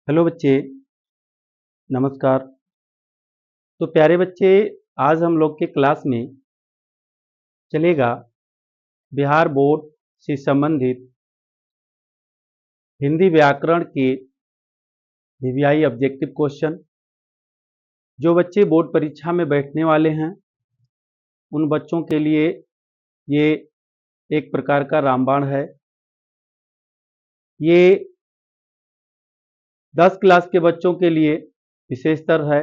Hello बच्चे, नमस्कार। तो प्यारे बच्चे, आज हम लोग के क्लास में चलेगा बिहार बोर्ड से संबंधित हिंदी व्याकरण के वीवीआई ऑब्जेक्टिव क्वेश्चन। जो बच्चे बोर्ड परीक्षा में बैठने वाले हैं उन बच्चों के लिए ये एक प्रकार का रामबाण है। ये 10 क्लास के बच्चों के लिए विशेषतर है।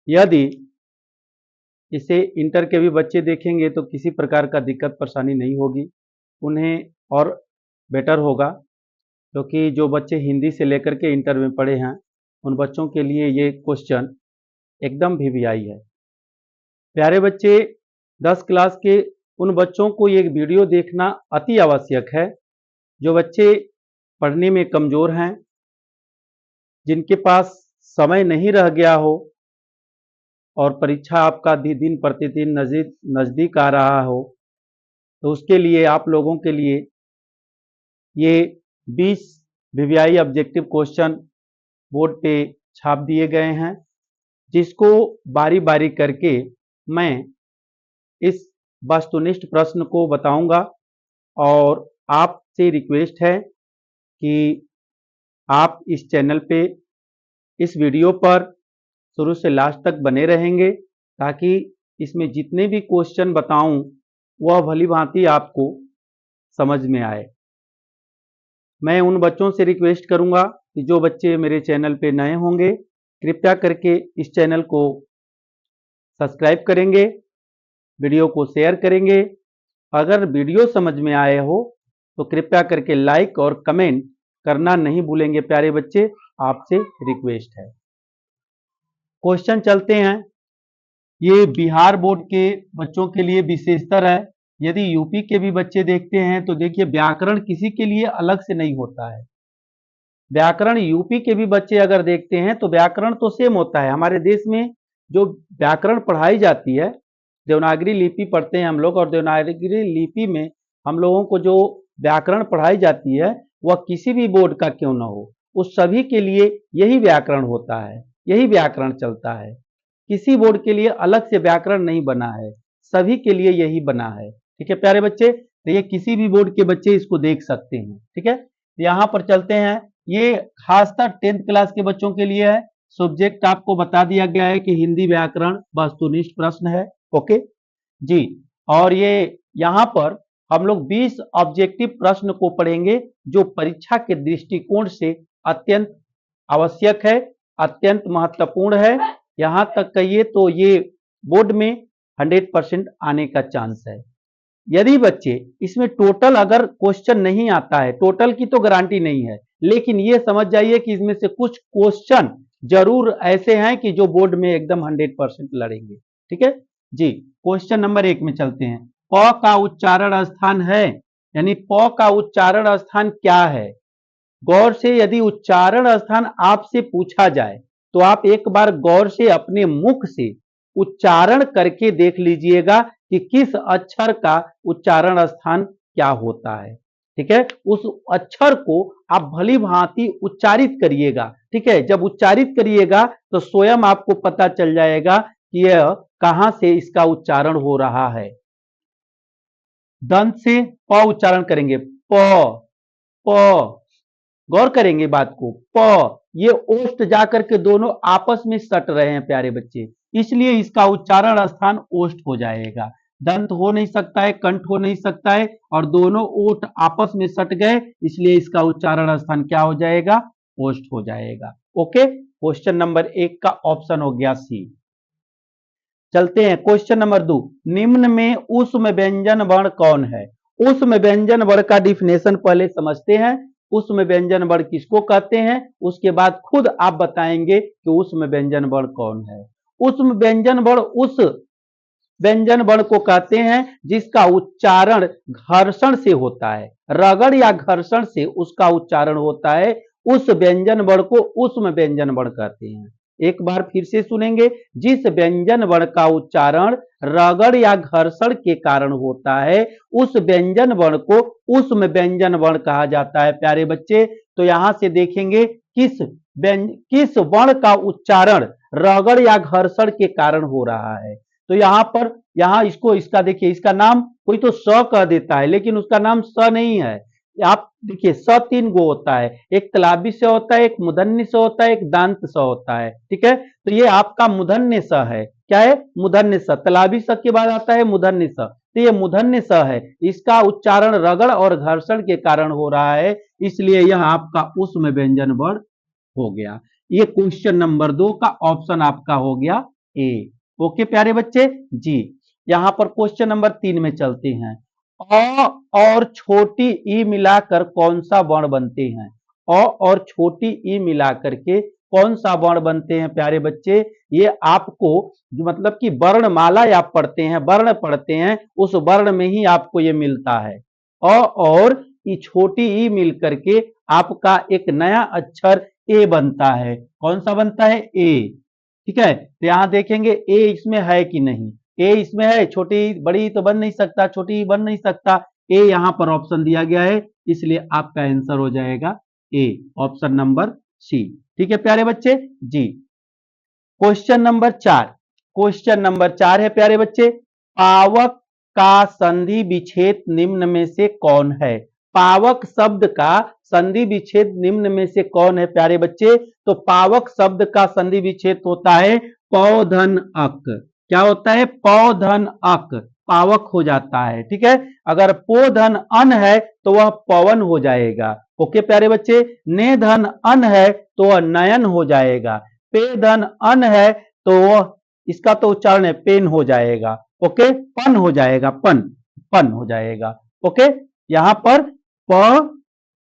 यदि इसे इंटर के भी बच्चे देखेंगे तो किसी प्रकार का दिक्कत परेशानी नहीं होगी, उन्हें और बेटर होगा, क्योंकि जो बच्चे हिंदी से लेकर के इंटर में पढ़े हैं उन बच्चों के लिए ये क्वेश्चन एकदम वीवीआई है। प्यारे बच्चे, 10 क्लास के उन बच्चों को ये वीडियो देखना अति आवश्यक है जो बच्चे पढ़ने में कमज़ोर हैं, जिनके पास समय नहीं रह गया हो और परीक्षा आपका दिन प्रतिदिन नज़दीक आ रहा हो, तो उसके लिए आप लोगों के लिए ये 20 वीवीआई ऑब्जेक्टिव क्वेश्चन बोर्ड पे छाप दिए गए हैं, जिसको बारी बारी करके मैं इस वस्तुनिष्ठ प्रश्न को बताऊंगा। और आपसे रिक्वेस्ट है कि आप इस चैनल पे इस वीडियो पर शुरू से लास्ट तक बने रहेंगे, ताकि इसमें जितने भी क्वेश्चन बताऊं वह भली भांति आपको समझ में आए। मैं उन बच्चों से रिक्वेस्ट करूंगा कि जो बच्चे मेरे चैनल पे नए होंगे कृपया करके इस चैनल को सब्सक्राइब करेंगे, वीडियो को शेयर करेंगे। अगर वीडियो समझ में आए हो तो कृपया करके लाइक और कमेंट करना नहीं भूलेंगे। प्यारे बच्चे, आपसे रिक्वेस्ट है। क्वेश्चन चलते हैं। ये बिहार बोर्ड के बच्चों के लिए विशेषतर है। यदि यूपी के भी बच्चे देखते हैं तो देखिए, व्याकरण किसी के लिए अलग से नहीं होता है। व्याकरण यूपी के भी बच्चे अगर देखते हैं तो व्याकरण तो सेम होता है। हमारे देश में जो व्याकरण पढ़ाई जाती है, देवनागरी लिपि पढ़ते हैं हम लोग, और देवनागरी लिपि में हम लोगों को जो व्याकरण पढ़ाई जाती है वह किसी भी बोर्ड का क्यों ना हो, उस सभी के लिए यही व्याकरण होता है, यही व्याकरण चलता है। किसी बोर्ड के लिए अलग से व्याकरण नहीं बना है, सभी के लिए यही बना है। ठीक है प्यारे बच्चे, तो ये किसी भी बोर्ड के बच्चे इसको देख सकते हैं। ठीक है, यहाँ पर चलते हैं। ये खासकर 10th क्लास के बच्चों के लिए है। सब्जेक्ट आपको बता दिया गया है कि हिंदी व्याकरण वस्तुनिष्ठ प्रश्न है। ओके जी, और ये यहाँ पर हम लोग 20 ऑब्जेक्टिव प्रश्न को पढ़ेंगे जो परीक्षा के दृष्टिकोण से अत्यंत आवश्यक है, अत्यंत महत्वपूर्ण है। यहाँ तक कहिए तो ये बोर्ड में 100% आने का चांस है। यदि बच्चे इसमें टोटल अगर क्वेश्चन नहीं आता है, टोटल की तो गारंटी नहीं है, लेकिन ये समझ जाइए कि इसमें से कुछ क्वेश्चन जरूर ऐसे हैं कि जो बोर्ड में एकदम 100% लड़ेंगे। ठीक है जी, क्वेश्चन नंबर 1 में चलते हैं। प का उच्चारण स्थान है, यानी प का उच्चारण स्थान क्या है। गौर से यदि उच्चारण स्थान आपसे पूछा जाए तो आप एक बार गौर से अपने मुख से उच्चारण करके देख लीजिएगा कि किस अक्षर का उच्चारण स्थान क्या होता है। ठीक है, उस अक्षर को आप भली भांति उच्चारित करिएगा। ठीक है, जब उच्चारित करिएगा तो स्वयं आपको पता चल जाएगा कि यह कहां से इसका उच्चारण हो रहा है। दंत से प उच्चारण करेंगे, प प, गौर करेंगे बात को, प, ये ओष्ठ जाकर के दोनों आपस में सट रहे हैं प्यारे बच्चे, इसलिए इसका उच्चारण स्थान ओष्ठ हो जाएगा। दंत हो नहीं सकता है, कंठ हो नहीं सकता है, और दोनों ओठ आपस में सट गए, इसलिए इसका उच्चारण स्थान क्या हो जाएगा, ओष्ठ हो जाएगा। ओके, क्वेश्चन नंबर 1 का ऑप्शन हो गया सी। चलते हैं क्वेश्चन नंबर 2। निम्न में ऊष्म व्यंजन वर्ण कौन है। ऊष्म व्यंजन वर्ण का डिफिनेशन पहले समझते हैं। ऊष्म व्यंजन वर्ण किसको कहते हैं, उसके बाद खुद आप बताएंगे कि ऊष्म व्यंजन वर्ण कौन है। ऊष्म व्यंजन वर्ण उस व्यंजन वर्ण को कहते हैं जिसका उच्चारण घर्षण से होता है, रगड़ या घर्षण से उसका उच्चारण होता है, उस व्यंजन वर्ण को ऊष्म व्यंजन वर्ण कहते हैं। एक बार फिर से सुनेंगे, जिस व्यंजन वर्ण का उच्चारण रगड़ या घर्षण के कारण होता है उस व्यंजन वर्ण को ऊष्म व्यंजन वर्ण कहा जाता है। प्यारे बच्चे, तो यहां से देखेंगे किस वर्ण का उच्चारण रगड़ या घर्षण के कारण हो रहा है। तो यहाँ इसको इसका देखिए, इसका नाम कोई तो स कह देता है लेकिन उसका नाम स नहीं है। आप देखिए स 3 गो होता है, एक तलाबी स होता है, एक मूर्धन्य स होता है, एक दांत स होता है। ठीक है, तो ये आपका मूर्धन्य स है। क्या है? मूर्धन्य स। तलाबी स के बाद आता है मूर्धन्य स, तो ये मूर्धन्य स है। इसका उच्चारण रगड़ और घर्षण के कारण हो रहा है, इसलिए यह आपका ऊष्म व्यंजन वर्ण हो गया। ये क्वेश्चन नंबर 2 का ऑप्शन आपका हो गया ए। ओके प्यारे बच्चे जी। यहां पर क्वेश्चन नंबर 3 में चलते हैं। अ और छोटी ई मिलाकर कौन सा वर्ण बनते हैं? अ और छोटी ई मिलाकर के कौन सा वर्ण बनते हैं प्यारे बच्चे? ये आपको जो मतलब कि वर्णमाला आप पढ़ते हैं, वर्ण पढ़ते हैं, उस वर्ण में ही आपको ये मिलता है। अ और ई छोटी ई मिलकर के आपका एक नया अक्षर ए बनता है। कौन सा बनता है? ए। ठीक है, तो यहां देखेंगे ए इसमें है कि नहीं। ए इसमें है, छोटी बड़ी तो बन नहीं सकता, छोटी बन नहीं सकता। ए यहां पर ऑप्शन दिया गया है, इसलिए आपका आंसर हो जाएगा ए, ऑप्शन नंबर सी। ठीक है प्यारे बच्चे जी। क्वेश्चन नंबर 4, क्वेश्चन नंबर 4 है प्यारे बच्चे, पावक का संधि विच्छेद निम्न में से कौन है? पावक शब्द का संधि विच्छेद निम्न में से कौन है प्यारे बच्चे? तो पावक शब्द का संधि विच्छेद होता है पौधन अक। क्या होता है? पौधन अक, पावक हो जाता है। ठीक है, अगर पोधन अन है तो वह पवन हो जाएगा। ओके प्यारे बच्चे, ने धन अन है तो वह नयन हो जाएगा। पे धन अन है तो वह, इसका तो उच्चारण है पेन हो जाएगा। ओके, पन हो जाएगा, पन पन हो जाएगा। ओके, यहां पर प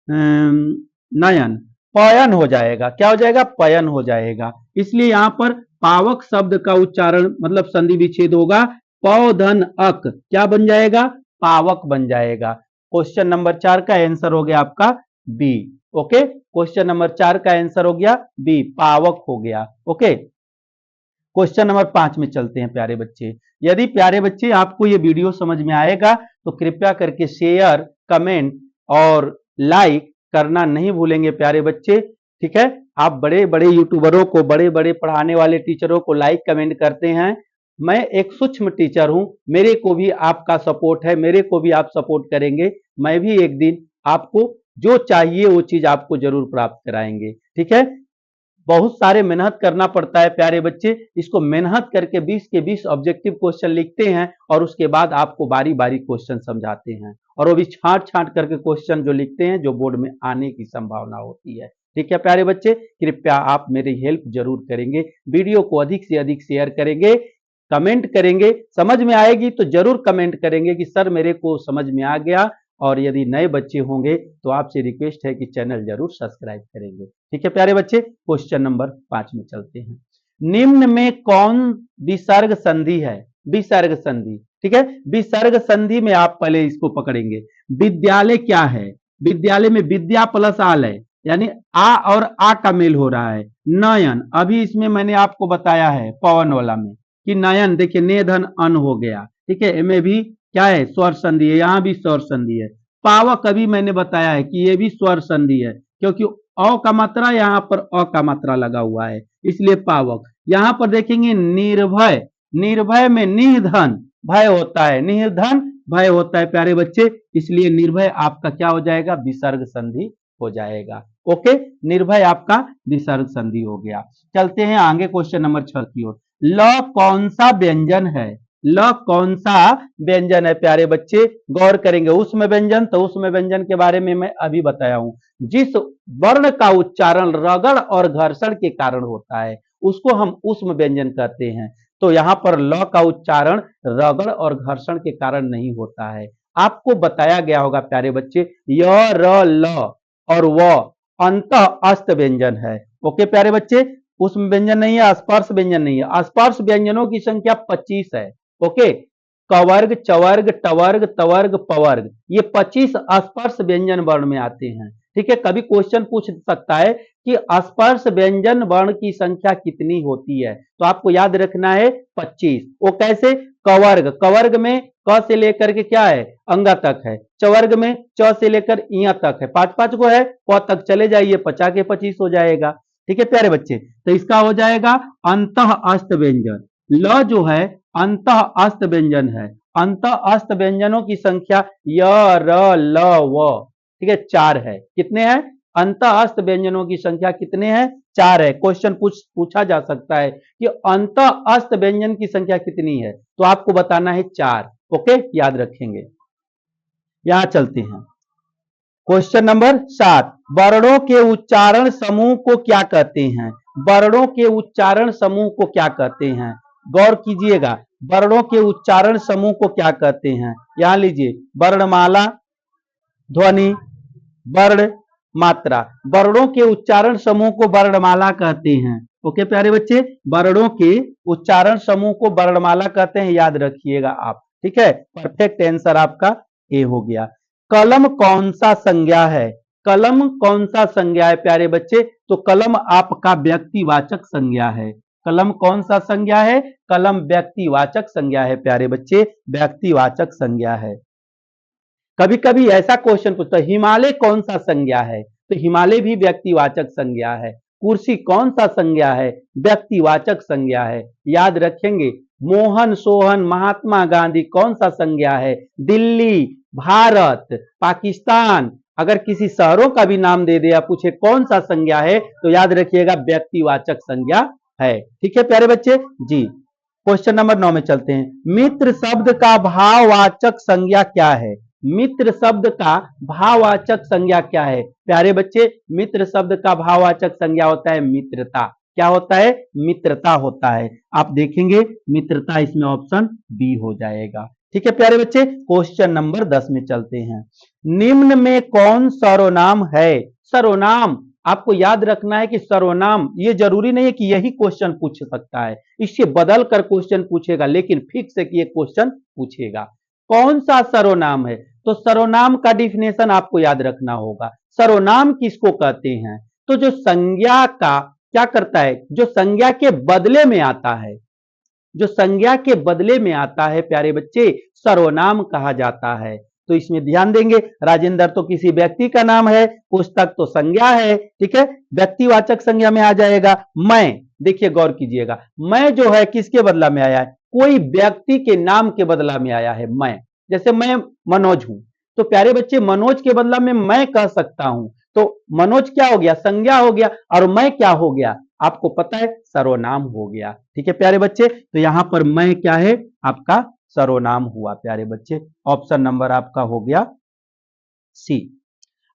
नयन पयन हो जाएगा। क्या हो जाएगा? पयन हो जाएगा। इसलिए यहां पर पावक शब्द का उच्चारण मतलब संधि विच्छेद होगा पौधन अक। क्या बन जाएगा? पावक बन जाएगा। क्वेश्चन नंबर 4 का आंसर हो गया आपका बी। ओके, क्वेश्चन नंबर 4 का आंसर हो गया बी, पावक हो गया। ओके, क्वेश्चन नंबर 5 में चलते हैं प्यारे बच्चे। यदि प्यारे बच्चे आपको ये वीडियो समझ में आएगा तो कृपया करके शेयर, कमेंट और लाइक करना नहीं भूलेंगे प्यारे बच्चे। ठीक है, आप बड़े बड़े यूट्यूबरों को, बड़े बड़े पढ़ाने वाले टीचरों को लाइक कमेंट करते हैं। मैं एक सूक्ष्म टीचर हूं, मेरे को भी आपका सपोर्ट है, मेरे को भी आप सपोर्ट करेंगे। मैं भी एक दिन आपको जो चाहिए वो चीज आपको जरूर प्राप्त कराएंगे। ठीक है, बहुत सारे मेहनत करना पड़ता है प्यारे बच्चे। इसको मेहनत करके 20 के 20 ऑब्जेक्टिव क्वेश्चन लिखते हैं और उसके बाद आपको बारी बारी क्वेश्चन समझाते हैं, और वो भी छांट छांट करके क्वेश्चन जो लिखते हैं जो बोर्ड में आने की संभावना होती है। ठीक है प्यारे बच्चे, कृपया आप मेरी हेल्प जरूर करेंगे, वीडियो को अधिक से अधिक शेयर करेंगे, कमेंट करेंगे। समझ में आएगी तो जरूर कमेंट करेंगे कि सर मेरे को समझ में आ गया। और यदि नए बच्चे होंगे तो आपसे रिक्वेस्ट है कि चैनल जरूर सब्सक्राइब करेंगे। ठीक है प्यारे बच्चे, क्वेश्चन नंबर 5 में चलते हैं। निम्न में कौन विसर्ग संधि है? विसर्ग संधि। ठीक है, विसर्ग संधि में आप पहले इसको पकड़ेंगे। विद्यालय क्या है? विद्यालय में विद्या प्लस आल है, यानी आ और आ का मेल हो रहा है। नयन, अभी इसमें मैंने आपको बताया है पवन वाला में कि नयन, देखिए ने धन अन हो गया। ठीक है, इनमें भी क्या है? स्वर संधि है, यहां भी स्वर संधि है। पावक अभी मैंने बताया है कि ये भी स्वर संधि है, क्योंकि अ का मात्रा यहाँ पर अ का मात्रा लगा हुआ है, इसलिए पावक। यहां पर देखेंगे निर्भय, निर्भय में निधन भय होता है, निर्धन भय होता है प्यारे बच्चे, इसलिए निर्भय आपका क्या हो जाएगा? विसर्ग संधि हो जाएगा। ओके, निर्भय आपका विसर्ग संधि हो गया। चलते हैं आगे क्वेश्चन नंबर 6 की ओर। ल कौन सा व्यंजन है? ल कौन सा व्यंजन है प्यारे बच्चे? गौर करेंगे। ऊष्म व्यंजन, तो ऊष्म व्यंजन के बारे में मैं अभी बताया हूं। जिस वर्ण का उच्चारण रगड़ और घर्षण के कारण होता है उसको हम ऊष्म व्यंजन कहते हैं। तो यहां पर ल का उच्चारण रगड़ और घर्षण के कारण नहीं होता है। आपको बताया गया होगा प्यारे बच्चे, य र ल और व अंतः अस्त व्यंजन है। ओके प्यारे बच्चे, ऊष्म व्यंजन नहीं है, स्पर्श व्यंजन नहीं है। स्पर्श व्यंजनों की संख्या 25 है। ओके, कवर्ग, चवर्ग, टवर्ग, तवर्ग, पवर्ग, ये 25 स्पर्श व्यंजन वर्ण में आते हैं। ठीक है, कभी क्वेश्चन पूछ सकता है कि स्पर्श व्यंजन वर्ण की संख्या कितनी होती है, तो आपको याद रखना है 25। वो कैसे? कवर्ग, कवर्ग में क से लेकर के क्या है, अंगा तक है। चवर्ग में च से लेकर इया तक है। पांच पांच को है, प तक चले जाइए, 50 के 25 हो जाएगा। ठीक है प्यारे बच्चे, तो इसका हो जाएगा अंतः अस्त व्यंजन। ल जो है अंतः अस्त व्यंजन है। अंतः अस्त व्यंजनों की संख्या य र ल व, ठीक है, 4 है। कितने हैं? अंतः अस्त व्यंजनों की संख्या कितने हैं? 4 है। क्वेश्चन पूछा जा सकता है कि अंतः अस्त व्यंजन की संख्या कितनी है, तो आपको बताना है 4। ओके, याद रखेंगे। यहां चलते हैं, क्वेश्चन नंबर 7, वर्णों के उच्चारण समूह को क्या कहते हैं? वर्णों के उच्चारण समूह को क्या कहते हैं? गौर कीजिएगा, वर्णों के उच्चारण समूह को क्या कहते हैं? यहां लीजिए, वर्णमाला, ध्वनि, वर्ण, मात्रा। वर्णों के उच्चारण समूह को वर्णमाला कहते हैं। ओके प्यारे बच्चे, वर्णों के उच्चारण समूह को वर्णमाला कहते हैं, याद रखिएगा आप। ठीक है, परफेक्ट आंसर आपका ए हो गया। कलम कौन सा संज्ञा है? कलम कौन सा संज्ञा है प्यारे बच्चे? तो कलम आपका व्यक्तिवाचक संज्ञा है। कलम कौन सा संज्ञा है? कलम व्यक्तिवाचक संज्ञा है प्यारे बच्चे, व्यक्तिवाचक संज्ञा है। कभी कभी ऐसा क्वेश्चन पूछता है, हिमालय कौन सा संज्ञा है? तो हिमालय भी व्यक्तिवाचक संज्ञा है। कुर्सी कौन सा संज्ञा है? व्यक्तिवाचक संज्ञा है। याद रखेंगे। मोहन, सोहन, महात्मा गांधी कौन सा संज्ञा है? दिल्ली, भारत, पाकिस्तान। अगर किसी शहरों का भी नाम दे दे या पूछे कौन सा संज्ञा है, तो याद रखिएगा व्यक्तिवाचक संज्ञा है। ठीक है प्यारे बच्चे जी। क्वेश्चन नंबर 9 में चलते हैं। मित्र शब्द का भाववाचक संज्ञा क्या है? मित्र शब्द का भाववाचक संज्ञा क्या है प्यारे बच्चे? मित्र शब्द का भाववाचक संज्ञा होता है मित्रता। क्या होता है? मित्रता होता है। आप देखेंगे मित्रता, इसमें ऑप्शन बी हो जाएगा। ठीक है प्यारे बच्चे, क्वेश्चन नंबर 10 में चलते हैं। निम्न में कौन सर्वनाम है? सर्वनाम आपको याद रखना है कि सर्वनाम, ये जरूरी नहीं है कि यही क्वेश्चन पूछ सकता है, इससे बदल कर क्वेश्चन पूछेगा, लेकिन फिक्स है कि ये क्वेश्चन पूछेगा। कौन सा सर्वनाम है? तो सर्वनाम का डिफिनेशन आपको याद रखना होगा। सर्वनाम किसको कहते हैं? तो जो संज्ञा का क्या करता है, जो संज्ञा के बदले में आता है, जो संज्ञा के बदले में आता है प्यारे बच्चे, सर्वनाम कहा जाता है। तो इसमें ध्यान देंगे, राजेंद्र तो किसी व्यक्ति का नाम है, पुस्तक तो संज्ञा है। ठीक है, व्यक्तिवाचक संज्ञा में आ जाएगा। मैं, देखिए गौर कीजिएगा, मैं जो है किसके बदला में आया है? कोई व्यक्ति के नाम के बदला में आया है मैं। जैसे मैं मनोज हूं, तो प्यारे बच्चे मनोज के बदला में मैं कह सकता हूं, तो मनोज क्या हो गया? संज्ञा हो गया, और मैं क्या हो गया? आपको पता है, सर्वनाम हो गया। ठीक है प्यारे बच्चे, तो यहां पर मैं क्या है? आपका सर्वनाम हुआ प्यारे बच्चे। ऑप्शन नंबर आपका हो गया सी।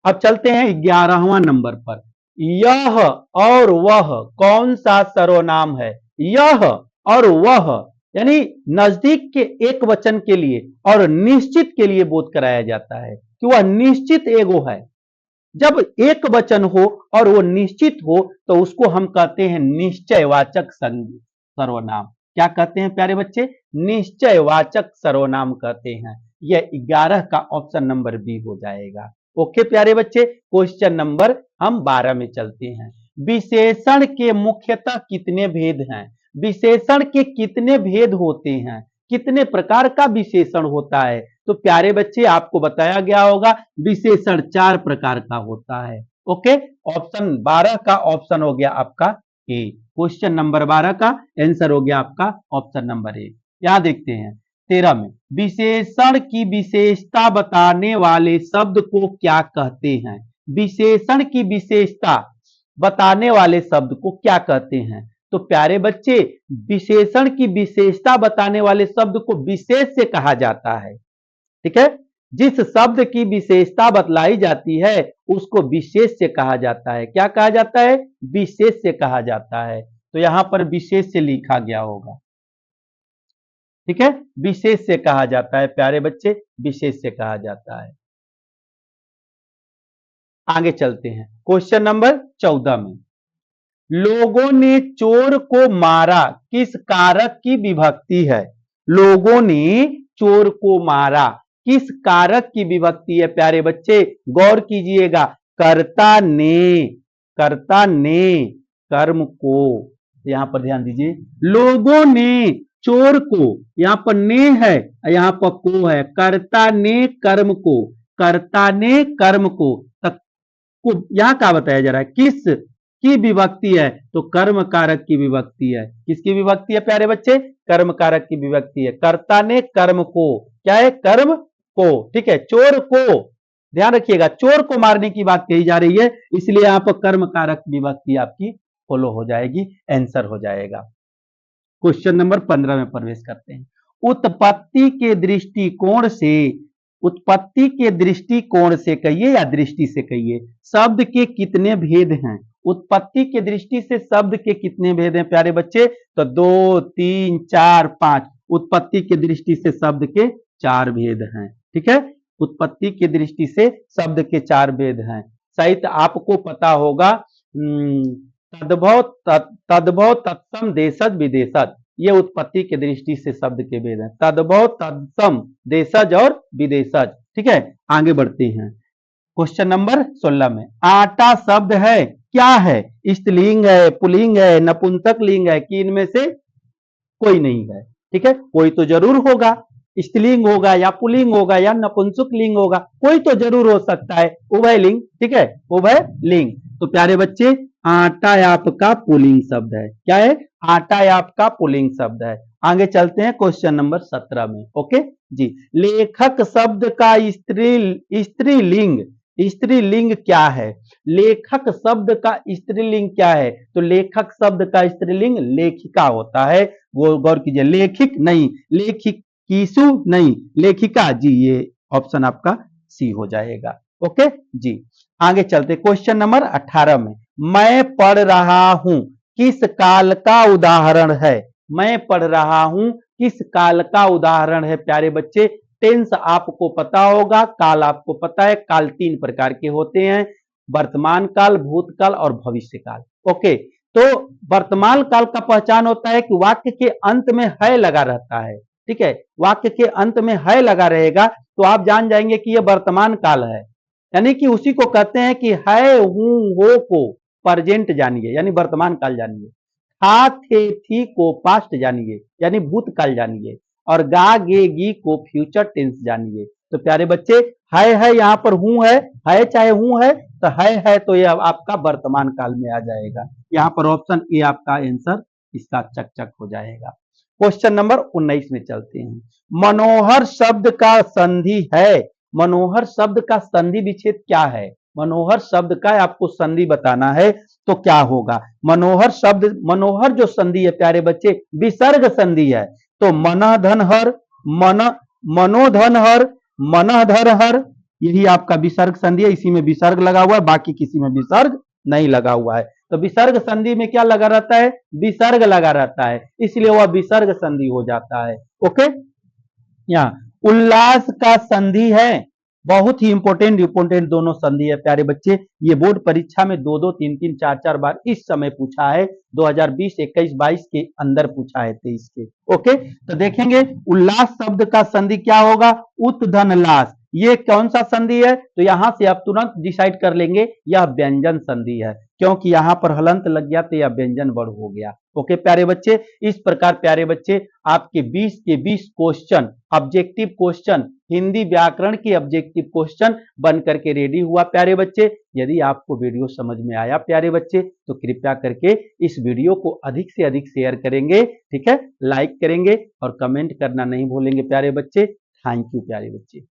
अब चलते हैं 11वां नंबर पर। यह और वह कौन सा सर्वनाम है? यह और वह यानी नजदीक के एक वचन के लिए और निश्चित के लिए बोध कराया जाता है कि वह निश्चित एगो है। जब एक वचन हो और वो निश्चित हो, तो उसको हम कहते हैं निश्चयवाचक सर्वनाम। क्या कहते हैं प्यारे बच्चे? निश्चयवाचक सर्वनाम कहते हैं। यह 11 का ऑप्शन नंबर बी हो जाएगा। ओके प्यारे बच्चे, क्वेश्चन नंबर हम 12 में चलते हैं। विशेषण के मुख्यतः कितने भेद हैं? विशेषण के कितने भेद होते हैं? कितने प्रकार का विशेषण होता है? तो प्यारे बच्चे आपको बताया गया होगा, विशेषण 4 प्रकार का होता है। ओके, ऑप्शन 12 का ऑप्शन हो गया आपका ए। क्वेश्चन नंबर 12 का आंसर हो गया आपका ऑप्शन नंबर ए। यहां देखते हैं 13 में, विशेषण की विशेषता बताने वाले शब्द को क्या कहते हैं? विशेषण की विशेषता बताने वाले शब्द को क्या कहते हैं? तो प्यारे बच्चे, विशेषण की विशेषता बताने वाले शब्द को विशेष से कहा जाता है। ठीक है, जिस शब्द की विशेषता बतलाई जाती है उसको विशेष से कहा जाता है। क्या कहा जाता है? विशेष से कहा जाता है। तो यहां पर विशेष से लिखा गया होगा। ठीक है, विशेष से कहा जाता है प्यारे बच्चे, विशेष से कहा जाता है। आगे चलते हैं क्वेश्चन नंबर 14 में। लोगों ने चोर को मारा किस कारक की विभक्ति है? लोगों ने चोर को मारा किस कारक की विभक्ति है प्यारे बच्चे? गौर कीजिएगा, कर्ता ने, कर्ता ने कर्म को, यहां पर ध्यान दीजिए, लोगों ने चोर को, यहाँ पर ने है, यहाँ पर को है, कर्ता ने कर्म को, कर्ता ने कर्म को, यहाँ क्या बताया जा रहा है, किस की विभक्ति है, तो कर्म कारक की विभक्ति है। किसकी विभक्ति है प्यारे बच्चे, कर्म कारक की विभक्ति है। कर्ता ने कर्म को, क्या है, कर्म को, ठीक है। चोर को, ध्यान रखिएगा, चोर को मारने की बात कही जा रही है, इसलिए यहाँ पर कर्म कारक विभक्ति आपकी फॉलो हो जाएगी, आंसर हो जाएगा। क्वेश्चन नंबर 15 में प्रवेश करते हैं। उत्पत्ति के दृष्टिकोण से, उत्पत्ति के दृष्टिकोण से कहिए या दृष्टि से कहिए, शब्द के कितने भेद हैं। उत्पत्ति के दृष्टि से शब्द के कितने भेद हैं प्यारे बच्चे, तो 2, 3, 4, 5। उत्पत्ति की दृष्टि से शब्द के 4 भेद हैं, ठीक है। उत्पत्ति की दृष्टि से शब्द के 4 भेद हैं। साहित्य आपको पता होगा, तद्भव, तद्भव, तत्सम, देशज, विदेशज, ये उत्पत्ति की दृष्टि से शब्द के भेद हैं। तद्भव, तत्सम, देशज और विदेशज, ठीक है। आगे बढ़ते हैं क्वेश्चन नंबर 16 में। आटा शब्द है, क्या है, स्त्रीलिंग है, पुल्लिंग है, नपुंसक लिंग है, कि इनमें से कोई नहीं है, ठीक है। कोई तो जरूर होगा, स्त्रीलिंग होगा या पुल्लिंग होगा या नपुंसक लिंग होगा, कोई तो जरूर हो सकता है, उभय लिंग, ठीक है, उभय लिंग। तो प्यारे बच्चे आटा आपका पुल्लिंग शब्द है, क्या है, आटा आपका पुल्लिंग शब्द है। आगे चलते हैं क्वेश्चन नंबर 17 में, ओके जी। लेखक शब्द का स्त्रीलिंग, स्त्रीलिंग क्या है, लेखक शब्द का स्त्रीलिंग क्या है, तो लेखक शब्द का स्त्रीलिंग लेखिका होता है। गौर कीजिए, लेखिक नहीं, लेखिकीसु नहीं, लेखिका जी, ये ऑप्शन आपका सी हो जाएगा, ओके जी। आगे चलते क्वेश्चन नंबर 18 में। मैं पढ़ रहा हूं किस काल का उदाहरण है, मैं पढ़ रहा हूं किस काल का उदाहरण है प्यारे बच्चे। टेंस आपको पता होगा, काल आपको पता है, काल 3 प्रकार के होते हैं, वर्तमान काल, भूतकाल और भविष्य काल, ओके। तो वर्तमान काल का पहचान होता है कि वाक्य के अंत में है लगा रहता है, ठीक है। वाक्य के अंत में है लगा रहेगा तो आप जान जाएंगे कि यह वर्तमान काल है, यानी कि उसी को कहते हैं कि है, हूं, हो को प्रेजेंट जानिए, यानी वर्तमान काल जानिए। था, थे, थी को पास्ट जानिए, यानी भूतकाल जानिए। और गा, गे, गी को फ्यूचर टेंस जानिए। तो प्यारे बच्चे है यहाँ पर हूं है चाहे हूं है, तो है तो ये आपका वर्तमान काल में आ जाएगा। यहाँ पर ऑप्शन ए आपका आंसर इसका चक चक हो जाएगा। क्वेश्चन नंबर 19 में चलते हैं। मनोहर शब्द का संधि है, मनोहर शब्द का संधि विच्छेद क्या है, मनोहर शब्द का आपको संधि बताना है तो क्या होगा। मनोहर शब्द, मनोहर जो संधि है प्यारे बच्चे विसर्ग संधि है। तो मनधन हर, मन, मनोधन हर, मनधर हर, यही आपका विसर्ग संधि है। इसी में विसर्ग लगा हुआ है, बाकी किसी में विसर्ग नहीं लगा हुआ है। तो विसर्ग संधि में क्या लगा रहता है, विसर्ग लगा रहता है, इसलिए वह विसर्ग संधि हो जाता है, ओके। यहाँ उल्लास का संधि है, बहुत ही इंपोर्टेंट दोनों संधि है प्यारे बच्चे। ये बोर्ड परीक्षा में 2-2, 3-3, 4-4 बार इस समय पूछा है, 2020, 21, 22 के अंदर पूछा है, 23 के, ओके। तो देखेंगे उल्लास शब्द का संधि क्या होगा, उत्धन लास। ये कौन सा संधि है, तो यहां से आप तुरंत डिसाइड कर लेंगे यह व्यंजन संधि है, क्योंकि यहां पर हलंत लग गया तो यह व्यंजन वर्ड हो गया, ओके प्यारे बच्चे। इस प्रकार प्यारे बच्चे आपके 20 के 20 क्वेश्चन, ऑब्जेक्टिव क्वेश्चन, हिंदी व्याकरण के ऑब्जेक्टिव क्वेश्चन बन करके रेडी हुआ प्यारे बच्चे। यदि आपको वीडियो समझ में आया प्यारे बच्चे तो कृपया करके इस वीडियो को अधिक से अधिक शेयर करेंगे, ठीक है, लाइक करेंगे और कमेंट करना नहीं भूलेंगे प्यारे बच्चे। थैंक यू प्यारे बच्चे।